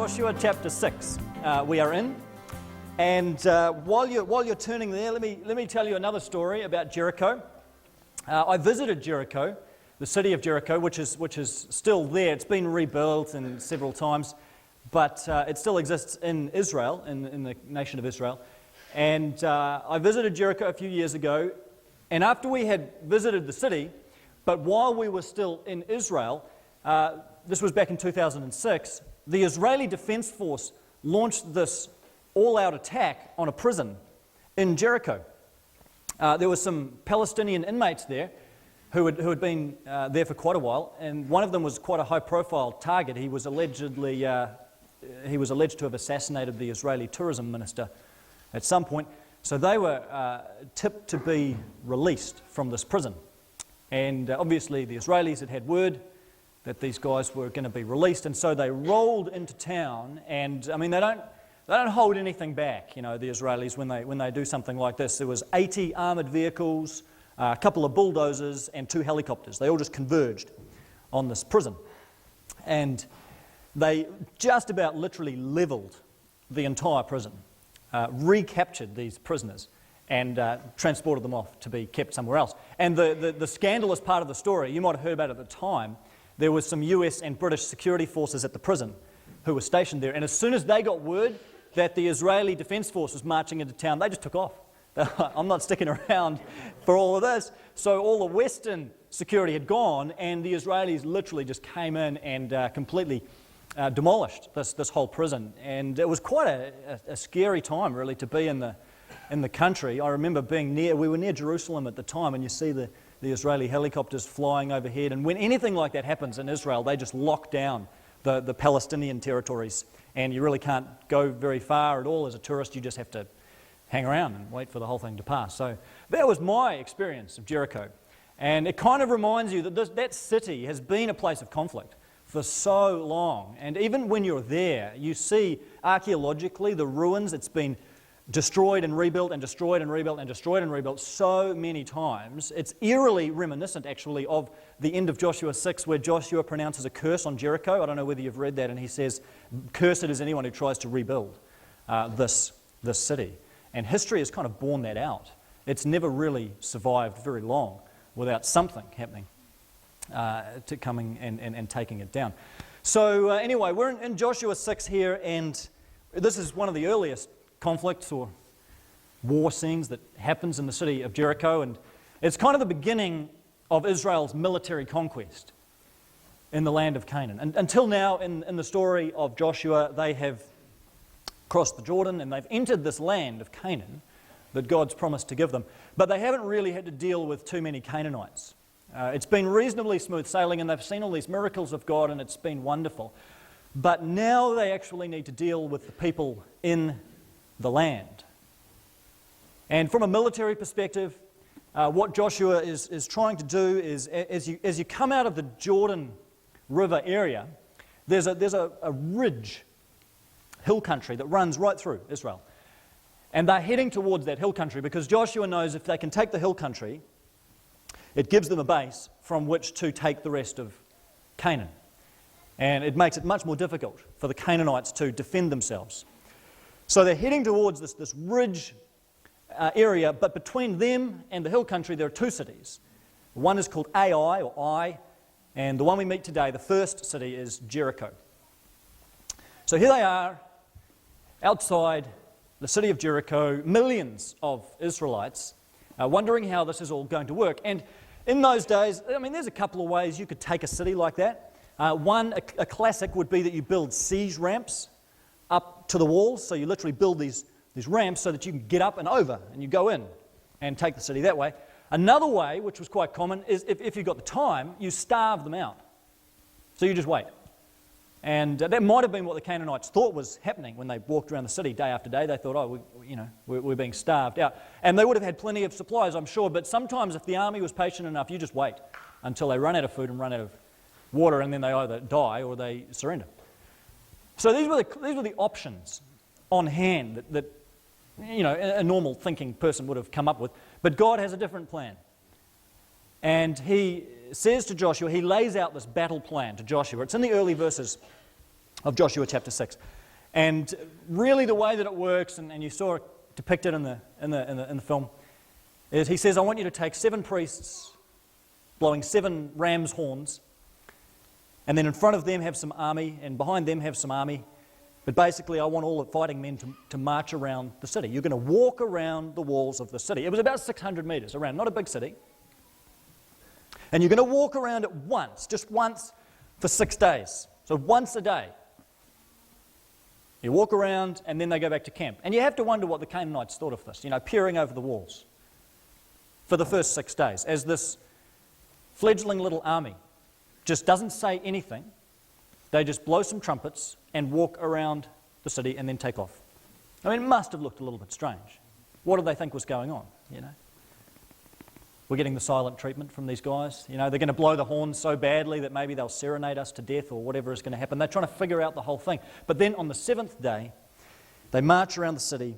Joshua chapter 6 we are in. And while you're turning there, let me tell you another story about Jericho. I visited Jericho, the city of Jericho, which is still there. It's been rebuilt and several times, but it still exists in Israel, in the nation of Israel. And I visited Jericho a few years ago, and after we had visited the city, but while we were still in Israel, this was back in 2006, the Israeli Defense Force launched this all-out attack on a prison in Jericho. There were some Palestinian inmates there who had been there for quite a while, and one of them was quite a high-profile target. He was alleged to have assassinated the Israeli tourism minister at some point. So they were tipped to be released from this prison. And obviously the Israelis had word that these guys were going to be released, and so they rolled into town. And I mean, they don't hold anything back, you know, the Israelis, when they do something like this. There was 80 armoured vehicles, a couple of bulldozers, and 2 helicopters. They all just converged on this prison. And they just about literally levelled the entire prison, recaptured these prisoners, and transported them off to be kept somewhere else. And the scandalous part of the story, you might have heard about it at the time, there was some US and British security forces at the prison who were stationed there. And as soon as they got word that the Israeli Defense Force was marching into town, they just took off. I'm not sticking around for all of this. So all the Western security had gone, and the Israelis literally just came in and completely demolished this whole prison. And it was quite a scary time, really, to be in the country. I remember we were near Jerusalem at the time, and you see the Israeli helicopters flying overhead. And when anything like that happens in Israel, they just lock down the Palestinian territories, and you really can't go very far at all as a tourist. You just have to hang around and wait for the whole thing to pass. So that was my experience of Jericho. And it kind of reminds you that that city has been a place of conflict for so long. And even when you're there, you see archaeologically the ruins. It's been destroyed and rebuilt and destroyed and rebuilt and destroyed and rebuilt so many times. It's eerily reminiscent, actually, of the end of Joshua 6, where Joshua pronounces a curse on Jericho. I don't know whether you've read that, and he says, "Cursed is anyone who tries to rebuild this city." And history has kind of borne that out. It's never really survived very long without something happening to coming and taking it down. So anyway, we're in Joshua 6 here, and this is one of the earliest conflicts or war scenes that happens in the city of Jericho, and it's kind of the beginning of Israel's military conquest in the land of Canaan. And until now, in the story of Joshua, they have crossed the Jordan and they've entered this land of Canaan that God's promised to give them, but they haven't really had to deal with too many Canaanites. It's been reasonably smooth sailing, and they've seen all these miracles of God, and it's been wonderful. But now they actually need to deal with the people in the land. And from a military perspective, what Joshua is trying to do is, as you come out of the Jordan River area, there's a ridge, hill country that runs right through Israel. And they're heading towards that hill country because Joshua knows if they can take the hill country, it gives them a base from which to take the rest of Canaan. And it makes it much more difficult for the Canaanites to defend themselves. So they're heading towards this ridge area, but between them and the hill country there are 2 cities. One is called Ai, or Ai, and the one we meet today, the first city, is Jericho. So here they are, outside the city of Jericho, millions of Israelites, wondering how this is all going to work. And in those days, I mean, there's a couple of ways you could take a city like that. One, a classic would be that you build siege ramps up to the walls, so you literally build these ramps so that you can get up and over, and you go in and take the city that way. Another way, which was quite common, is if you've got the time, you starve them out. So you just wait. And that might have been what the Canaanites thought was happening when they walked around the city day after day. They thought, we're being starved out. And they would have had plenty of supplies, I'm sure, but sometimes if the army was patient enough, you just wait until they run out of food and run out of water, and then they either die or they surrender. So these were the options on hand that a normal thinking person would have come up with. But God has a different plan. And he says to Joshua, he lays out this battle plan to Joshua. It's in the early verses of Joshua chapter 6. And really the way that it works, and you saw it depicted in the film, is he says, I want you to take 7 priests blowing 7 ram's horns, and then in front of them have some army, and behind them have some army. But basically, I want all the fighting men to march around the city. You're going to walk around the walls of the city. It was about 600 metres around, not a big city. And you're going to walk around it once, just once, for 6 days. So once a day. You walk around, and then they go back to camp. And you have to wonder what the Canaanites thought of this, peering over the walls for the first 6 days, as this fledgling little army just doesn't say anything. They just blow some trumpets and walk around the city and then take off. I mean, it must have looked a little bit strange. What did they think was going on, We're getting the silent treatment from these guys. They're going to blow the horns so badly that maybe they'll serenade us to death or whatever is going to happen. They're trying to figure out the whole thing. But then on the 7th day, they march around the city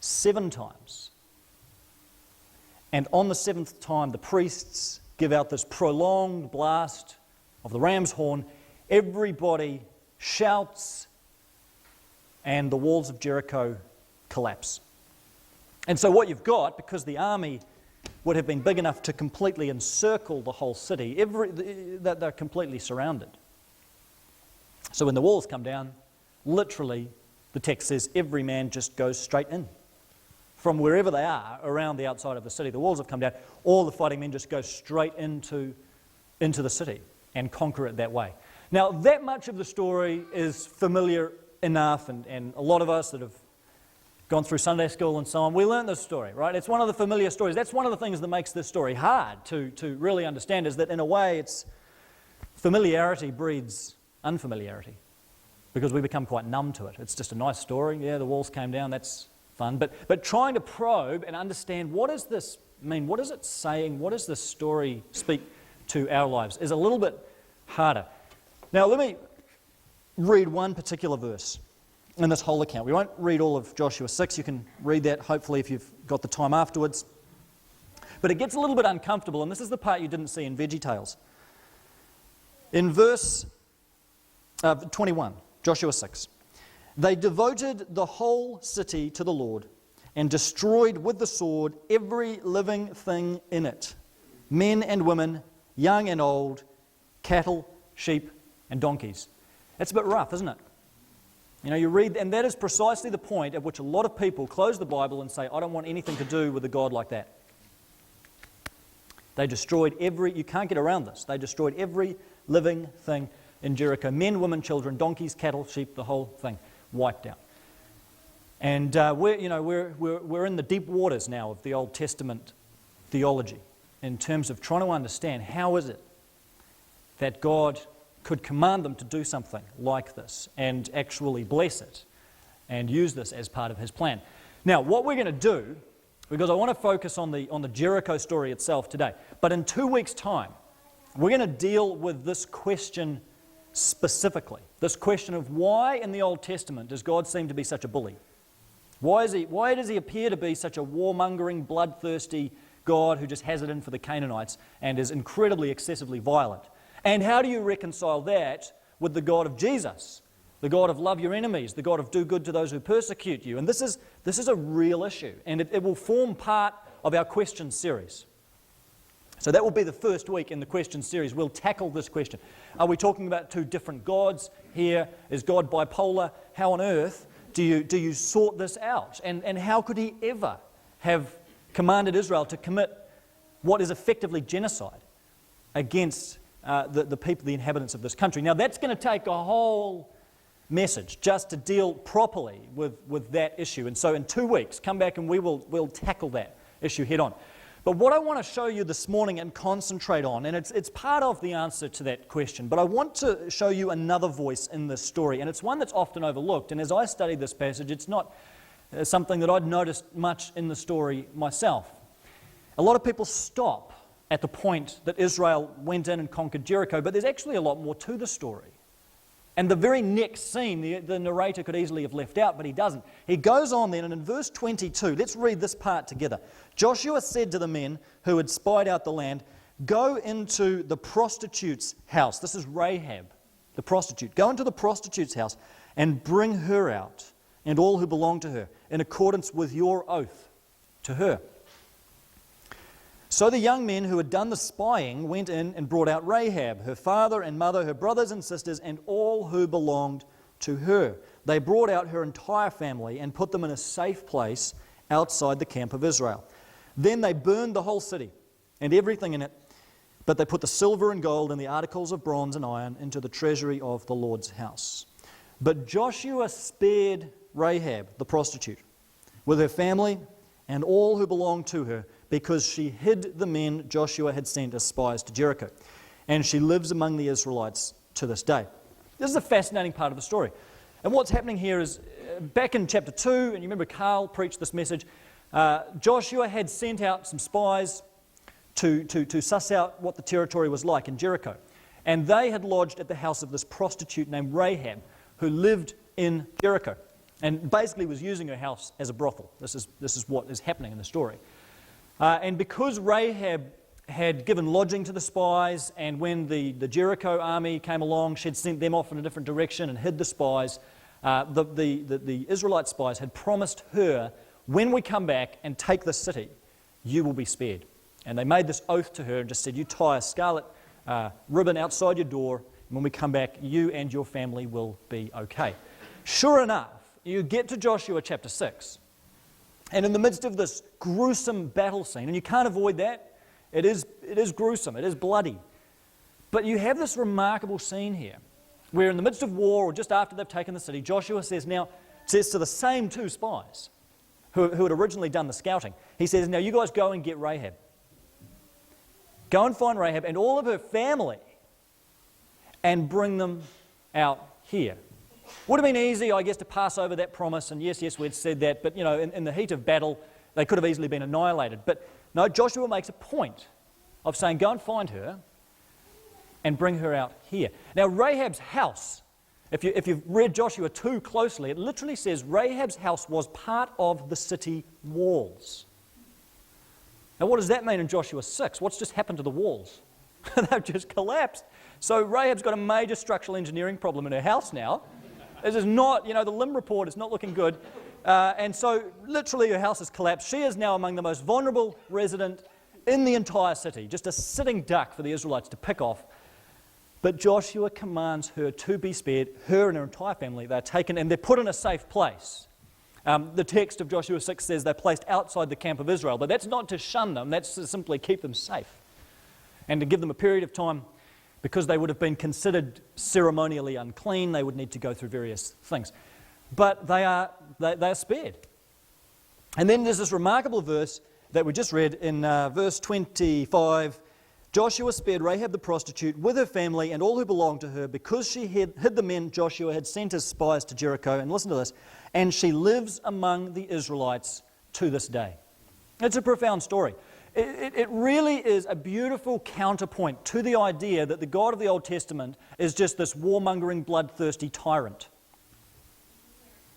7 times. And on the 7th time, the priests give out this prolonged blast of the ram's horn. Everybody shouts, and the walls of Jericho collapse. And so what you've got, because the army would have been big enough to completely encircle the whole city, they're completely surrounded. So when the walls come down, literally, the text says, every man just goes straight in. From wherever they are, around the outside of the city, the walls have come down, all the fighting men just go straight into the city and conquer it that way. Now, that much of the story is familiar enough, and a lot of us that have gone through Sunday school and so on, we learn this story, right? It's one of the familiar stories. That's one of the things that makes this story hard to really understand, is that in a way it's familiarity breeds unfamiliarity, because we become quite numb to it. It's just a nice story. Yeah, the walls came down, that's fun. But trying to probe and understand, what does this mean? What is it saying? What does this story speak to our lives is a little bit harder. Now, let me read one particular verse in this whole account. We won't read all of Joshua 6. You can read that, hopefully, if you've got the time afterwards. But it gets a little bit uncomfortable, and this is the part you didn't see in VeggieTales. In verse 21, Joshua 6, they devoted the whole city to the Lord and destroyed with the sword every living thing in it, men and women, young and old, cattle, sheep, and donkeys. It's a bit rough, isn't it? You read, and that is precisely the point at which a lot of people close the Bible and say, I don't want anything to do with a God like that. They destroyed you can't get around this, they destroyed every living thing in Jericho. Men, women, children, donkeys, cattle, sheep, the whole thing, wiped out. And we're in the deep waters now of the Old Testament theology in terms of trying to understand how is it that God could command them to do something like this and actually bless it and use this as part of his plan. Now, what we're going to do, because I want to focus on the Jericho story itself today, but in 2 weeks' time, we're going to deal with this question specifically, this question of why in the Old Testament does God seem to be such a bully? Why does he appear to be such a warmongering, bloodthirsty God who just has it in for the Canaanites and is incredibly excessively violent? And how do you reconcile that with the God of Jesus, the God of love your enemies, the God of do good to those who persecute you? And this is a real issue, and it will form part of our question series. So that will be the first week in the question series. We'll tackle this question. Are we talking about 2 different gods here? Is God bipolar? How on earth do you sort this out? And how could he ever have commanded Israel to commit what is effectively genocide against the people, the inhabitants of this country? Now, that's going to take a whole message just to deal properly with that issue. And so in 2 weeks, come back and we'll tackle that issue head on. But what I want to show you this morning and concentrate on, and it's part of the answer to that question, but I want to show you another voice in this story, and it's one that's often overlooked. And as I studied this passage, it's not something that I'd noticed much in the story myself. A lot of people stop at the point that Israel went in and conquered Jericho, but there's actually a lot more to the story. And the very next scene, the narrator could easily have left out, but he doesn't. He goes on then, and in verse 22, let's read this part together. Joshua said to the men who had spied out the land, "Go into the prostitute's house." This is Rahab. the prostitute. Go into the prostitute's house and bring her out and all who belong to her, in accordance with your oath to her." So the young men who had done the spying went in and brought out Rahab, her father and mother, her brothers and sisters, and all who belonged to her. They brought out her entire family and put them in a safe place outside the camp of Israel. Then they burned the whole city and everything in it, but they put the silver and gold and the articles of bronze and iron into the treasury of the Lord's house. But Joshua spared Rahab, the prostitute, with her family and all who belonged to her, because she hid the men Joshua had sent as spies to Jericho. And she lives among the Israelites to this day. This is a fascinating part of the story. And what's happening here is, back in chapter 2, and you remember Carl preached this message, Joshua had sent out some spies to suss out what the territory was like in Jericho. And they had lodged at the house of this prostitute named Rahab, who lived in Jericho, and basically was using her house as a brothel. This is what is happening in the story. And because Rahab had given lodging to the spies, and when the Jericho army came along, she had sent them off in a different direction and hid the spies, the Israelite spies had promised her, "When we come back and take this city, you will be spared." And they made this oath to her and just said, "You tie a scarlet ribbon outside your door, and when we come back, you and your family will be okay." Sure enough, you get to Joshua chapter 6, and in the midst of this gruesome battle scene, and you can't avoid that, it is gruesome, it is bloody, but you have this remarkable scene here, where in the midst of war, or just after they've taken the city, Joshua says to the same two spies who had originally done the scouting, he says, "Now you guys go and get Rahab. Go and find Rahab and all of her family and bring them out here." Would have been easy, I guess, to pass over that promise, and yes, we'd said that, but in the heat of battle, they could have easily been annihilated. But no, Joshua makes a point of saying, "Go and find her and bring her out here." Now, Rahab's house, if you've read Joshua 2 closely, it literally says Rahab's house was part of the city walls. Now, what does that mean in Joshua 6? What's just happened to the walls? They've just collapsed. So Rahab's got a major structural engineering problem in her house now. This is not, the Lim report is not looking good. And so literally her house has collapsed. She is now among the most vulnerable resident in the entire city, just a sitting duck for the Israelites to pick off. But Joshua commands her to be spared, her and her entire family. They're taken and they're put in a safe place. The text of Joshua 6 says they're placed outside the camp of Israel, but that's not to shun them, that's to simply keep them safe and to give them a period of time, because they would have been considered ceremonially unclean. They would need to go through various things. But they are spared. And then there's this remarkable verse that we just read in verse 25. Joshua spared Rahab the prostitute with her family and all who belonged to her, because she hid the men Joshua had sent as spies to Jericho. And listen to this. And she lives among the Israelites to this day. It's a profound story. It really is a beautiful counterpoint to the idea that the God of the Old Testament is just this warmongering, bloodthirsty tyrant.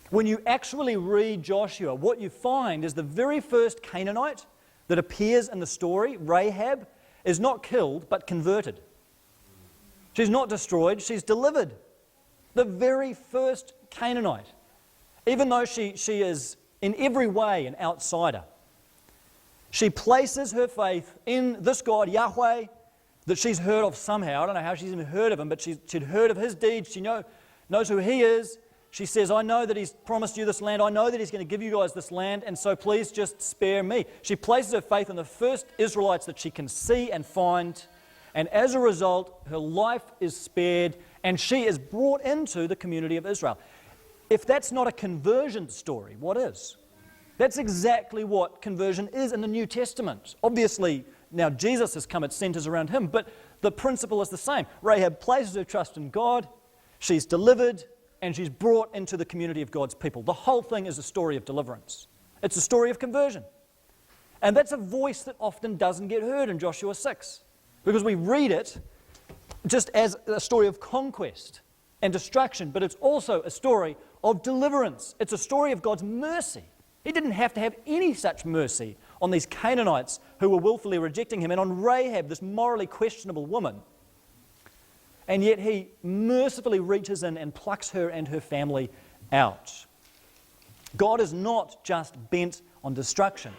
When you actually read Joshua, what you find is the very first Canaanite that appears in the story, Rahab, is not killed but converted. She's not destroyed, she's delivered. The very first Canaanite. Even though she is in every way an outsider, she places her faith in this God, Yahweh, that she's heard of somehow. I don't know how she's even heard of him, but she'd heard of his deeds. She knows who he is. She says, "I know that he's promised you this land. I know that he's going to give you guys this land, and so please just spare me." She places her faith in the first Israelites that she can see and find, and as a result, her life is spared, and she is brought into the community of Israel. If that's not a conversion story, what is? That's exactly what conversion is in the New Testament. Obviously, now Jesus has come, it centers around him, but the principle is the same. Rahab places her trust in God, she's delivered, and she's brought into the community of God's people. The whole thing is a story of deliverance. It's a story of conversion. And that's a voice that often doesn't get heard in Joshua 6, because we read it just as a story of conquest and destruction, but it's also a story of deliverance. It's a story of God's mercy. He didn't have to have any such mercy on these Canaanites who were willfully rejecting him, and on Rahab, this morally questionable woman. and yet he mercifully reaches in and plucks her and her family out. God is not just bent on destruction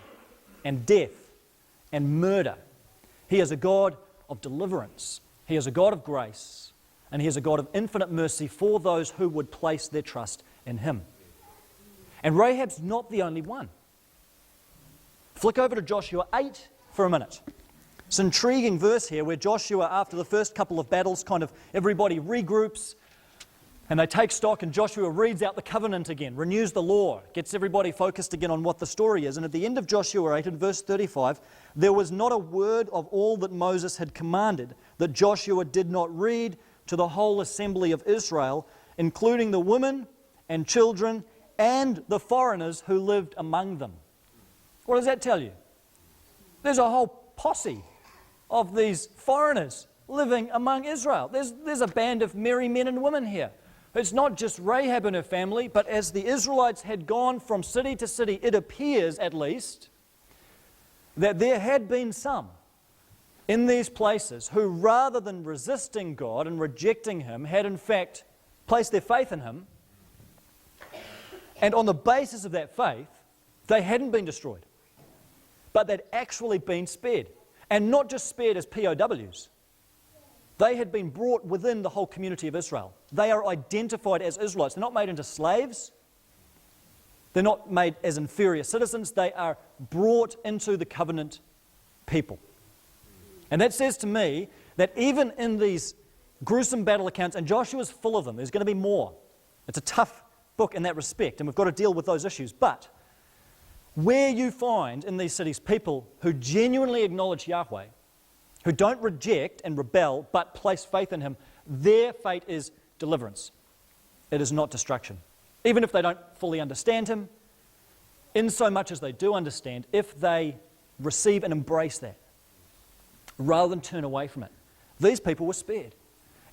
and death and murder. He is a God of deliverance. He is a God of grace, and He is a God of infinite mercy for those who would place their trust in Him. And Rahab's not the only one. Flick over to Joshua 8 for a minute. It's an intriguing verse here where Joshua, after the first couple of battles, kind of everybody regroups and they take stock, and Joshua reads out the covenant again, renews the law, gets everybody focused again on what the story is. And at the end of Joshua 8, in verse 35, there was not a word of all that Moses had commanded that Joshua did not read to the whole assembly of Israel, including the women and children and the foreigners who lived among them. What does that tell you? There's a whole posse of these foreigners living among Israel. There's a band of merry men and women here. It's not just Rahab and her family, but as the Israelites had gone from city to city, it appears at least that there had been some in these places who, rather than resisting God and rejecting Him, had in fact placed their faith in Him. And on the basis of that faith, they hadn't been destroyed, but they'd actually been spared. And not just spared as POWs. They had been brought within the whole community of Israel. They are identified as Israelites. They're not made into slaves. They're not made as inferior citizens. They are brought into the covenant people. And that says to me that even in these gruesome battle accounts, and Joshua's full of them, there's going to be more. It's a tough book in that respect, and we've got to deal with those issues. But where you find in these cities people who genuinely acknowledge Yahweh, who don't reject and rebel, but place faith in Him, their fate is deliverance. It is not destruction. Even if they don't fully understand Him, in so much as they do understand, if they receive and embrace that, rather than turn away from it, these people were spared.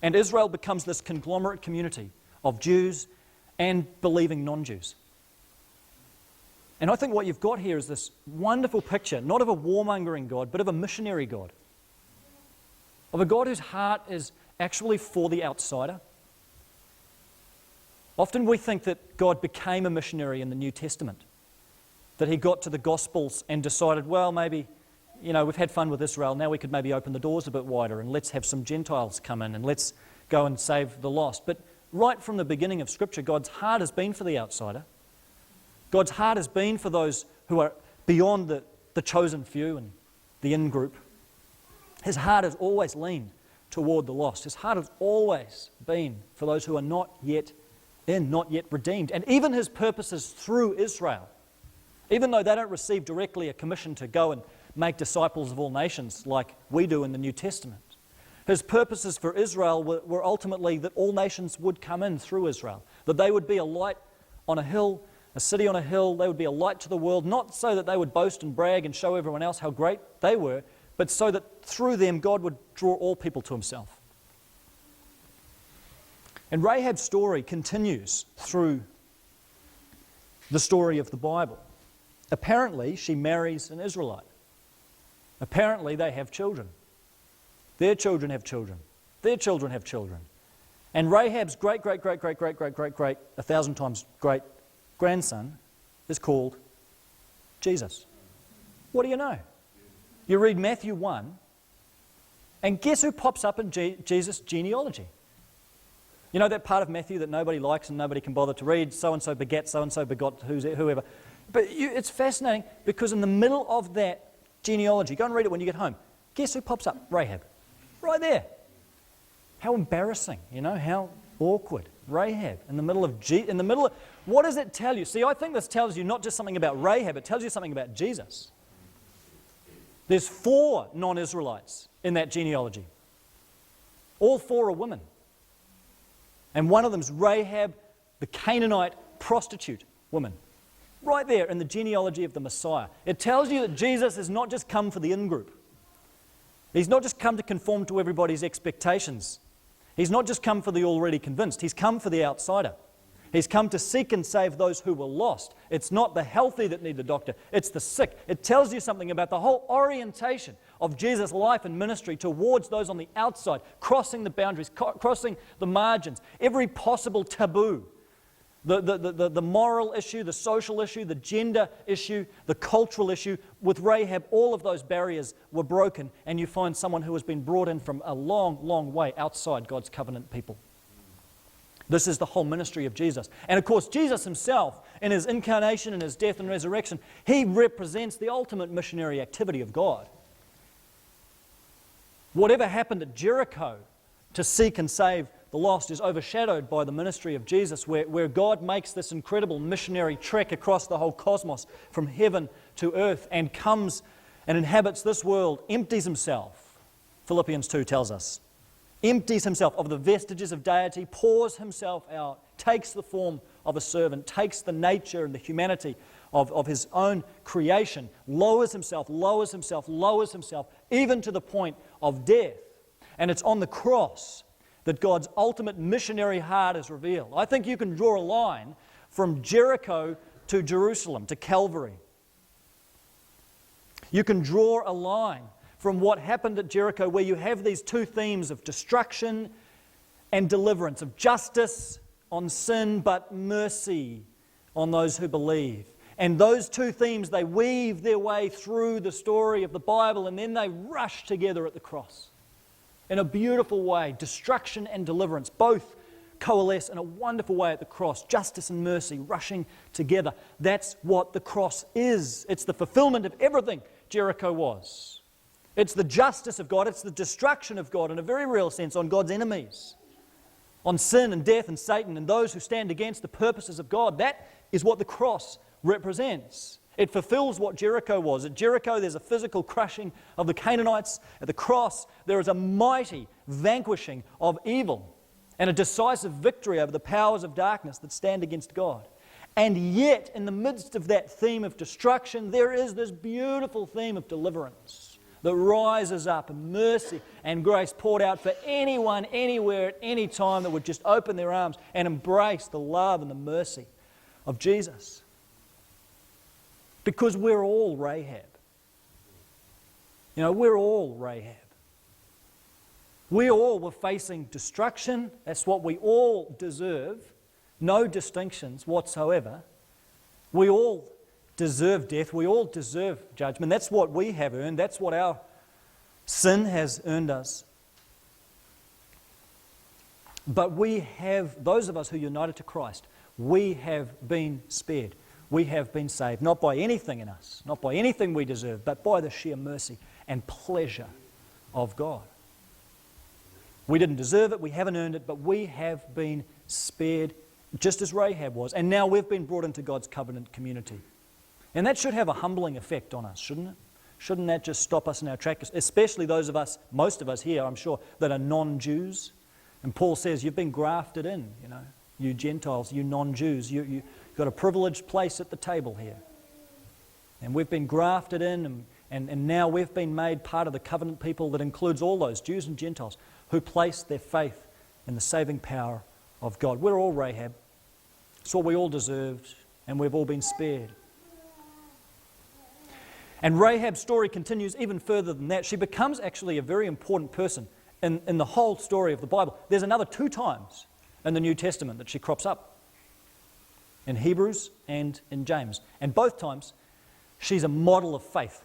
And Israel becomes this conglomerate community of Jews and believing non-Jews. And I think what you've got here is this wonderful picture, not of a warmongering God, but of a missionary God. Of a God whose heart is actually for the outsider. Often we think that God became a missionary in the New Testament. That He got to the Gospels and decided, well, maybe, we've had fun with Israel, now we could maybe open the doors a bit wider and let's have some Gentiles come in and let's go and save the lost. But right from the beginning of Scripture, God's heart has been for the outsider. God's heart has been for those who are beyond the chosen few and the in-group. His heart has always leaned toward the lost. His heart has always been for those who are not yet redeemed. And even His purposes through Israel, even though they don't receive directly a commission to go and make disciples of all nations like we do in the New Testament, His purposes for Israel were ultimately that all nations would come in through Israel, that they would be a light on a hill, a city on a hill. They would be a light to the world, not so that they would boast and brag and show everyone else how great they were, but so that through them God would draw all people to Himself. And Rahab's story continues through the story of the Bible. Apparently, she marries an Israelite. Apparently, they have children. Their children have children. Their children have children. And Rahab's great, 1,000 times great grandson is called Jesus. What do you know? You read Matthew 1, and guess who pops up in Jesus' genealogy? You know that part of Matthew that nobody likes and nobody can bother to read, so-and-so begat, so-and-so begot whoever. But it's fascinating because in the middle of that genealogy, go and read it when you get home, guess who pops up? Rahab. Right there. How embarrassing, how awkward. Rahab in the middle of what does it tell you? See, I think this tells you not just something about Rahab, it tells you something about Jesus. There's 4 non-Israelites in that genealogy. All 4 are women. And one of them's Rahab, the Canaanite prostitute woman. Right there in the genealogy of the Messiah. It tells you that Jesus has not just come for the in-group. He's not just come to conform to everybody's expectations. He's not just come for the already convinced. He's come for the outsider. He's come to seek and save those who were lost. It's not the healthy that need the doctor, it's the sick. It tells you something about the whole orientation of Jesus' life and ministry towards those on the outside, crossing the boundaries, crossing the margins, every possible taboo. The moral issue, the social issue, the gender issue, the cultural issue. With Rahab, all of those barriers were broken, and you find someone who has been brought in from a long, long way outside God's covenant people. This is the whole ministry of Jesus. And of course, Jesus himself, in his incarnation and his death and resurrection, he represents the ultimate missionary activity of God. Whatever happened at Jericho to seek and save the lost is overshadowed by the ministry of Jesus, where God makes this incredible missionary trek across the whole cosmos from heaven to earth and comes and inhabits this world, empties himself, Philippians 2 tells us. Empties himself of the vestiges of deity, pours himself out, takes the form of a servant, takes the nature and the humanity of his own creation, lowers himself, even to the point of death. And it's on the cross that God's ultimate missionary heart is revealed. I think you can draw a line from Jericho to Jerusalem, to Calvary. You can draw a line from what happened at Jericho, where you have these two themes of destruction and deliverance, of justice on sin, but mercy on those who believe. And those two themes, they weave their way through the story of the Bible, and then they rush together at the cross. In a beautiful way, destruction and deliverance both coalesce in a wonderful way at the cross. Justice and mercy rushing together. That's what the cross is. It's the fulfillment of everything Jericho was. It's the justice of God. It's the destruction of God in a very real sense on God's enemies, on sin and death and Satan and those who stand against the purposes of God. That is what the cross represents. It fulfills what Jericho was. At Jericho, there's a physical crushing of the Canaanites. At the cross, there is a mighty vanquishing of evil and a decisive victory over the powers of darkness that stand against God. And yet, in the midst of that theme of destruction, there is this beautiful theme of deliverance that rises up, and mercy and grace poured out for anyone, anywhere, at any time that would just open their arms and embrace the love and the mercy of Jesus. Because we're all Rahab. You know, we're all Rahab. We all were facing destruction. That's what we all deserve. No distinctions whatsoever. We all deserve death. We all deserve judgment. That's what we have earned. That's what our sin has earned us. But we have, those of us who are united to Christ, we have been spared. We have been saved, not by anything in us, not by anything we deserve, but by the sheer mercy and pleasure of God. We didn't deserve it, we haven't earned it, but we have been spared just as Rahab was. And now we've been brought into God's covenant community. And that should have a humbling effect on us, shouldn't it? Shouldn't that just stop us in our tracks, especially those of us, most of us here, I'm sure, that are non-Jews? And Paul says, you've been grafted in, you know, you Gentiles, you non-Jews, you've got a privileged place at the table here. And we've been grafted in, and now we've been made part of the covenant people that includes all those Jews and Gentiles who place their faith in the saving power of God. We're all Rahab. It's what we all deserved, and we've all been spared. And Rahab's story continues even further than that. She becomes actually a very important person in the whole story of the Bible. There's another 2 times in the New Testament that she crops up, in Hebrews and in James. And both times, she's a model of faith,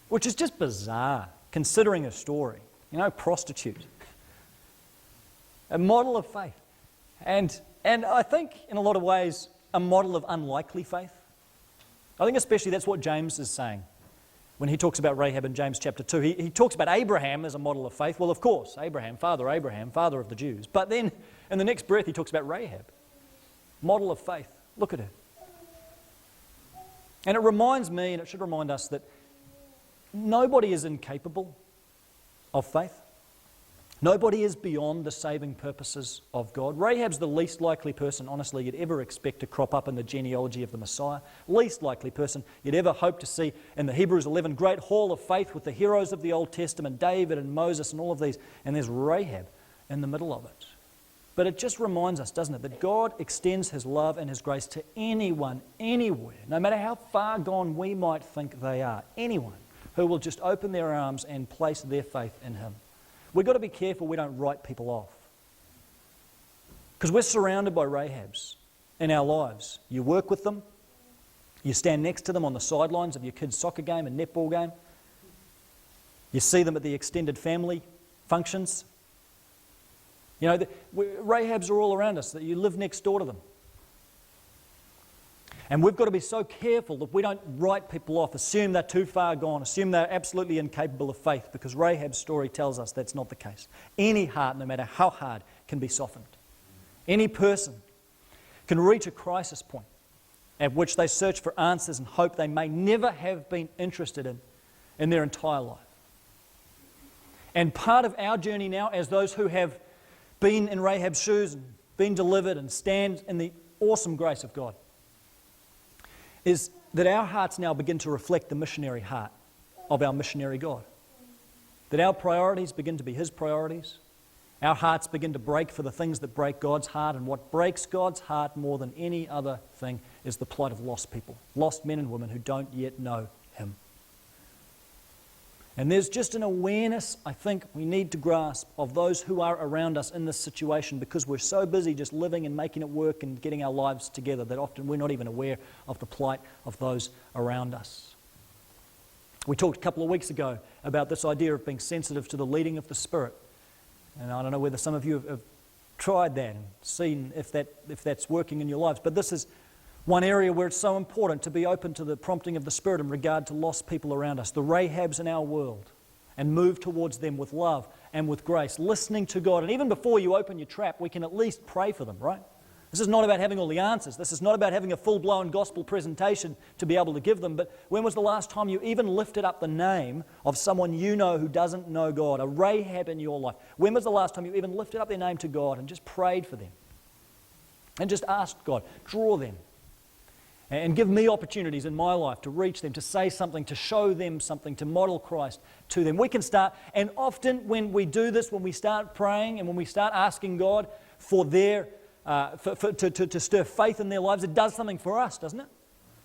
which is just bizarre, considering her story. You know, prostitute. A model of faith. And I think, in a lot of ways, a model of unlikely faith. I think especially that's what James is saying when he talks about Rahab in James chapter 2. He talks about Abraham as a model of faith. Well, of course, Abraham, father of the Jews. But then, in the next breath, he talks about Rahab. Model of faith. Look at her. And it reminds me, and it should remind us, that nobody is incapable of faith. Nobody is beyond the saving purposes of God. Rahab's the least likely person, honestly, you'd ever expect to crop up in the genealogy of the Messiah. Least likely person you'd ever hope to see in the Hebrews 11 great hall of faith with the heroes of the Old Testament, David and Moses and all of these. And there's Rahab in the middle of it. But it just reminds us, doesn't it, that God extends His love and His grace to anyone, anywhere, no matter how far gone we might think they are, anyone who will just open their arms and place their faith in Him. We've got to be careful we don't write people off. Because we're surrounded by Rahabs in our lives. You work with them, you stand next to them on the sidelines of your kid's soccer game and netball game, you see them at the extended family functions. You know, Rahabs are all around us, that you live next door to them. And we've got to be so careful that we don't write people off, assume they're too far gone, assume they're absolutely incapable of faith, because Rahab's story tells us that's not the case. Any heart, no matter how hard, can be softened. Any person can reach a crisis point at which they search for answers and hope they may never have been interested in their entire life. And part of our journey now, as those who have been in Rahab's shoes and been delivered and stand in the awesome grace of God, is that our hearts now begin to reflect the missionary heart of our missionary God. That our priorities begin to be His priorities. Our hearts begin to break for the things that break God's heart, and what breaks God's heart more than any other thing is the plight of lost people, lost men and women who don't yet know Him. And there's just an awareness, I think, we need to grasp of those who are around us in this situation, because we're so busy just living and making it work and getting our lives together that often we're not even aware of the plight of those around us. We talked a couple of weeks ago about this idea of being sensitive to the leading of the Spirit. And I don't know whether some of you have tried that and seen if that's working in your lives. But this is one area where it's so important to be open to the prompting of the Spirit in regard to lost people around us, the Rahabs in our world, and move towards them with love and with grace, listening to God. And even before you open your trap, we can at least pray for them, right? This is not about having all the answers. This is not about having a full-blown gospel presentation to be able to give them. But when was the last time you even lifted up the name of someone you know who doesn't know God, a Rahab in your life? When was the last time you even lifted up their name to God and just prayed for them? And just asked God, draw them. And give me opportunities in my life to reach them, to say something, to show them something, to model Christ to them. We can start, and often when we do this, when we start praying and when we start asking God for their to stir faith in their lives, it does something for us, doesn't it?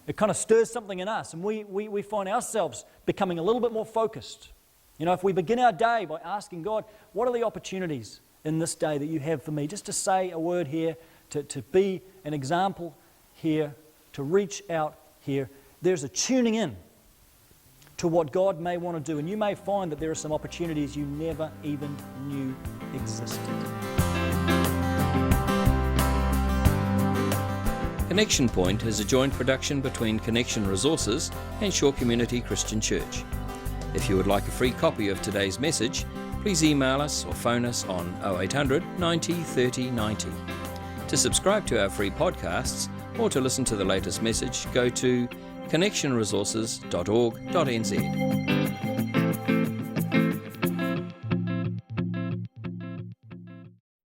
It kind of stirs something in us, and we find ourselves becoming a little bit more focused. You know, if we begin our day by asking God, what are the opportunities in this day that you have for me, just to say a word here, to be an example here, to reach out here, there's a tuning in to what God may want to do, and you may find that there are some opportunities you never even knew existed. Connection Point is a joint production between Connection Resources and Shore Community Christian Church. If you would like a free copy of today's message, please email us or phone us on 0800 90 30 90. To subscribe to our free podcasts or to listen to the latest message, go to connectionresources.org.nz.